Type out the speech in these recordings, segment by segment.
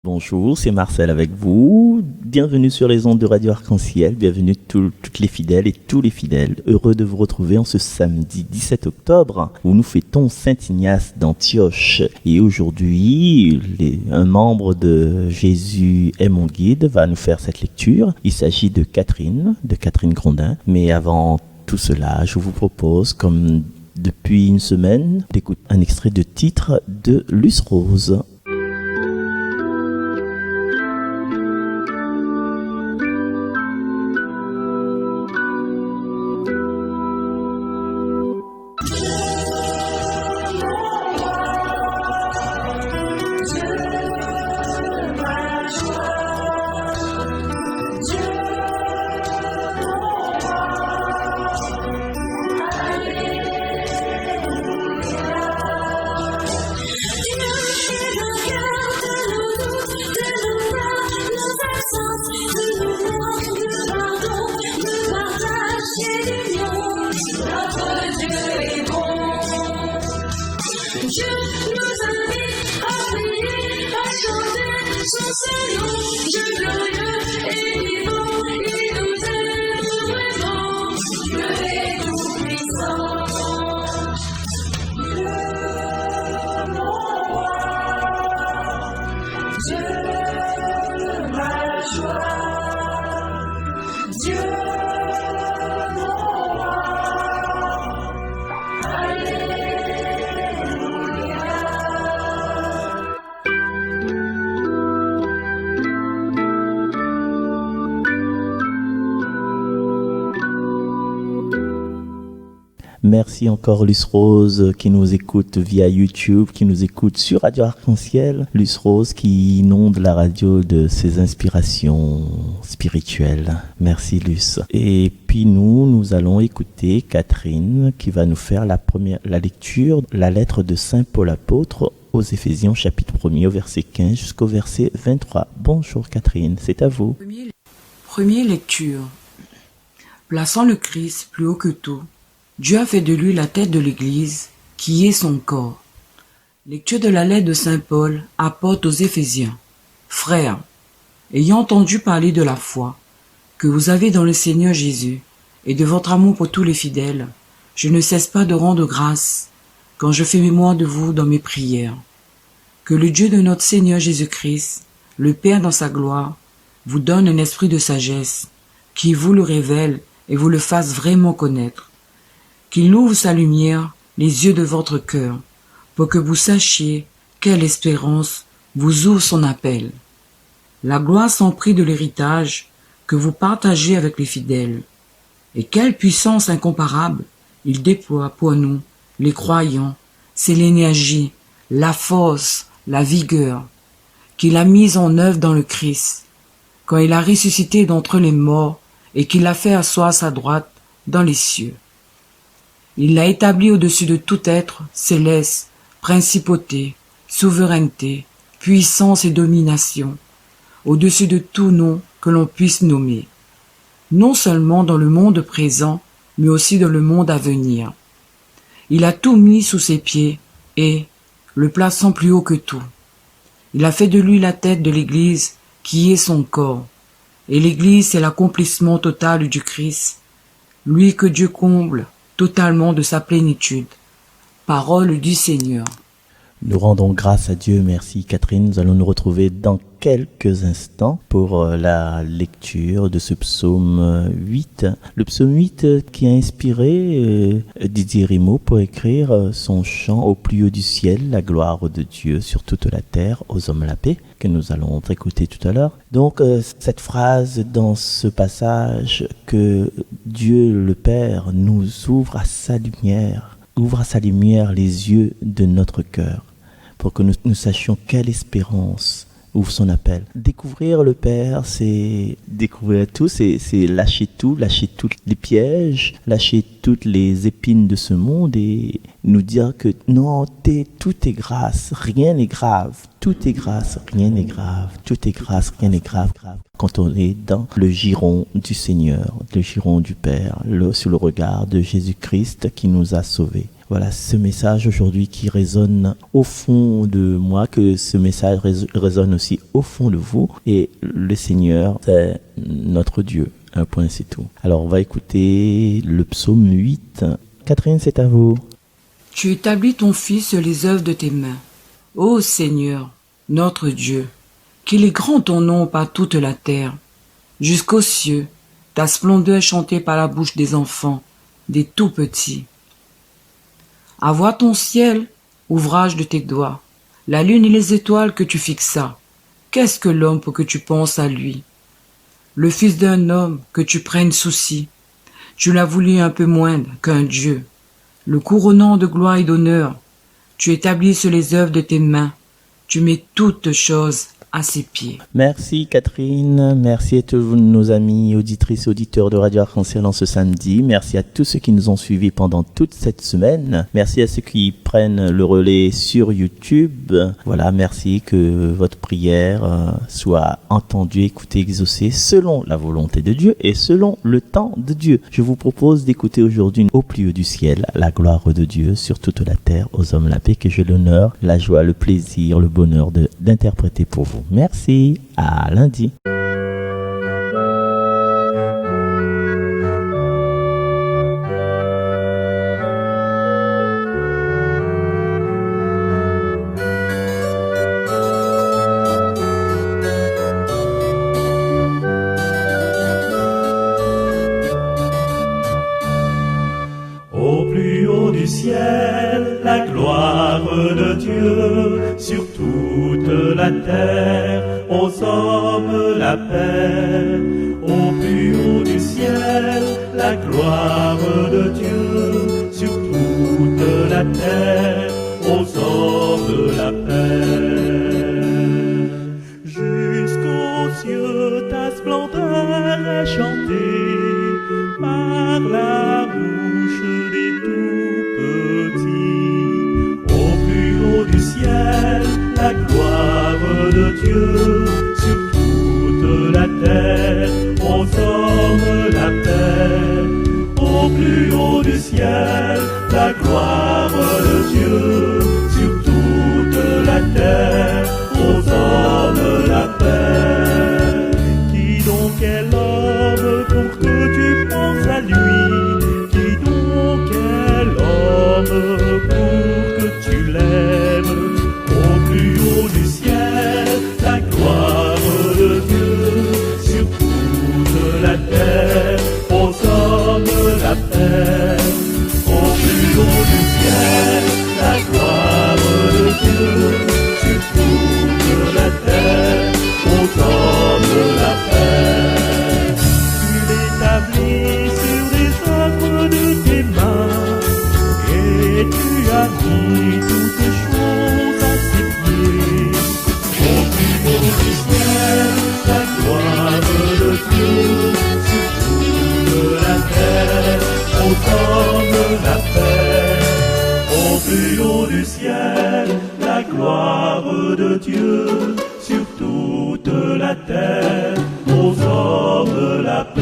Bonjour, c'est Marcel avec vous. Bienvenue sur les ondes de Radio Arc-en-Ciel. Bienvenue toutes les fidèles et tous les fidèles. Heureux de vous retrouver en ce samedi 17 octobre où nous fêtons Saint Ignace d'Antioche. Et aujourd'hui, un membre de Jésus est mon guide va nous faire cette lecture. Il s'agit de Catherine Grondin. Mais avant tout cela, je vous propose, comme depuis une semaine, d'écouter un extrait de titre de Luce Rose. Merci encore Luce Rose qui nous écoute via YouTube, qui nous écoute sur Radio Arc-en-Ciel. Luce Rose qui inonde la radio de ses inspirations spirituelles. Merci Luce. Et puis nous allons écouter Catherine qui va nous faire la lecture, la lettre de Saint Paul apôtre aux Éphésiens chapitre 1er au verset 15 jusqu'au verset 23. Bonjour Catherine, c'est à vous. Première lecture. Plaçant le Christ plus haut que tout, Dieu a fait de lui la tête de l'Église, qui est son corps. Lecture de la lettre de Saint Paul, apôtre aux Éphésiens. Frères, ayant entendu parler de la foi que vous avez dans le Seigneur Jésus et de votre amour pour tous les fidèles, je ne cesse pas de rendre grâce quand je fais mémoire de vous dans mes prières. Que le Dieu de notre Seigneur Jésus-Christ, le Père dans sa gloire, vous donne un esprit de sagesse, qui vous le révèle et vous le fasse vraiment connaître. Qu'il ouvre sa lumière, les yeux de votre cœur, pour que vous sachiez quelle espérance vous ouvre son appel. La gloire sans prix de l'héritage que vous partagez avec les fidèles. Et quelle puissance incomparable il déploie pour nous, les croyants, c'est l'énergie, la force, la vigueur, qu'il a mise en œuvre dans le Christ, quand il a ressuscité d'entre les morts et qu'il a fait asseoir sa droite dans les cieux. Il l'a établi au-dessus de tout être céleste, principauté, souveraineté, puissance et domination, au-dessus de tout nom que l'on puisse nommer, non seulement dans le monde présent, mais aussi dans le monde à venir. Il a tout mis sous ses pieds et, le plaçant plus haut que tout, il a fait de lui la tête de l'Église qui est son corps, et l'Église c'est l'accomplissement total du Christ, lui que Dieu comble totalement de sa plénitude. Parole du Seigneur. Nous rendons grâce à Dieu. Merci Catherine. Nous allons nous retrouver dans quelques instants pour la lecture de ce psaume 8. Le psaume 8 qui a inspiré Didier Rimaud pour écrire son chant au plus haut du ciel, la gloire de Dieu sur toute la terre, aux hommes la paix, que nous allons écouter tout à l'heure. Donc cette phrase dans ce passage que Dieu le Père nous ouvre à sa lumière les yeux de notre cœur, pour que nous sachions quelle espérance ouvre son appel. Découvrir le Père, c'est découvrir tout, c'est lâcher tous les pièges, lâcher toutes les épines de ce monde et nous dire que non, tout est grâce, rien n'est grave, tout est grâce, rien n'est grave, tout est grâce, rien n'est grave. Quand on est dans le giron du Seigneur, le giron du Père, sous le regard de Jésus-Christ qui nous a sauvés. voilà, ce message aujourd'hui qui résonne au fond de moi, que ce message résonne aussi au fond de vous. Et le Seigneur, c'est notre Dieu. Un point, c'est tout. Alors, on va écouter le psaume 8. Catherine, c'est à vous. Tu établis ton Fils sur les œuvres de tes mains. Ô Seigneur, notre Dieu, qu'il est grand ton nom par toute la terre. Jusqu'aux cieux, ta splendeur chantée par la bouche des enfants, des tout petits. À voir ton ciel, ouvrage de tes doigts, la lune et les étoiles que tu fixas. Qu'est-ce que l'homme pour que tu penses à lui? Le fils d'un homme que tu prennes souci. Tu l'as voulu un peu moindre qu'un Dieu. Le couronnant de gloire et d'honneur, tu établis sur les œuvres de tes mains. Tu mets toutes choses à ses pieds. Merci Catherine, merci à tous nos amis auditrices et auditeurs de Radio Arc-en-Ciel en ce samedi. Merci à tous ceux qui nous ont suivis pendant toute cette semaine. Merci à ceux qui prennent le relais sur YouTube. Voilà, merci que votre prière soit entendue, écoutée, exaucée selon la volonté de Dieu et selon le temps de Dieu. Je vous propose d'écouter aujourd'hui au plus haut du ciel la gloire de Dieu sur toute la terre, aux hommes la paix, que j'ai l'honneur, la joie, le plaisir, le bonheur d'interpréter pour vous. Merci, à lundi. Au plus haut du ciel, la gloire de Dieu, sur toute la terre, aux hommes la paix. Au plus haut du ciel, la gloire de Dieu, sur toute la terre, aux hommes la paix. Jusqu'aux cieux, ta splendeur est chantée par la bouche des tout-petits. Au plus haut du ciel, la gloire de Dieu, sur toute la terre, aux hommes la paix. Au plus haut du ciel, la gloire de Dieu, sur toute la terre, aux hommes la paix. Qui donc est l'homme pour que tu penses à lui? Qui donc est l'homme pour que tu l'aimes? Au plus haut du ciel, la gloire de Dieu, sur toute la terre, aux hommes la paix. Au plus haut du ciel, la gloire de Dieu, sur toute la terre, aux hommes la paix. Tu l'établis sur les œuvres de tes mains, et tu as mis toutes choses à ses pieds. Au plus haut du ciel, la gloire de Dieu, sur toute la terre, aux hommes la paix. Au plus haut du ciel, la gloire de Dieu, sur toute la terre, aux hommes la paix.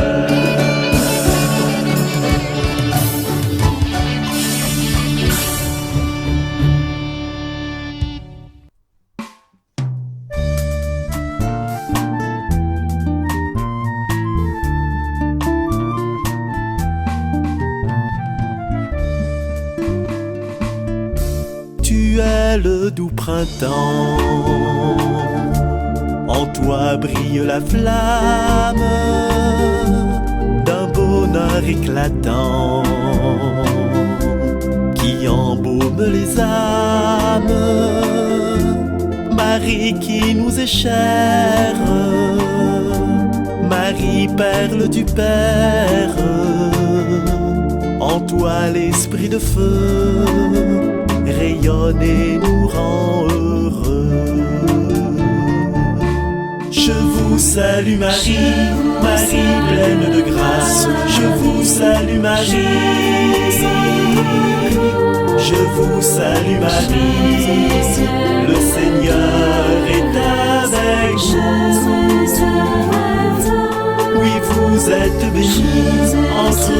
Tu es le doux printemps, en toi brille la flamme d'un bonheur éclatant qui embaume les âmes. Marie qui nous est chère, Marie perle du Père, en toi l'esprit de feu rayonne et nous rend heureux. Je vous salue Marie, Marie pleine de grâce. Je vous salue Marie, je vous salue Marie. Le Seigneur est avec vous. Oui, vous êtes bénie entre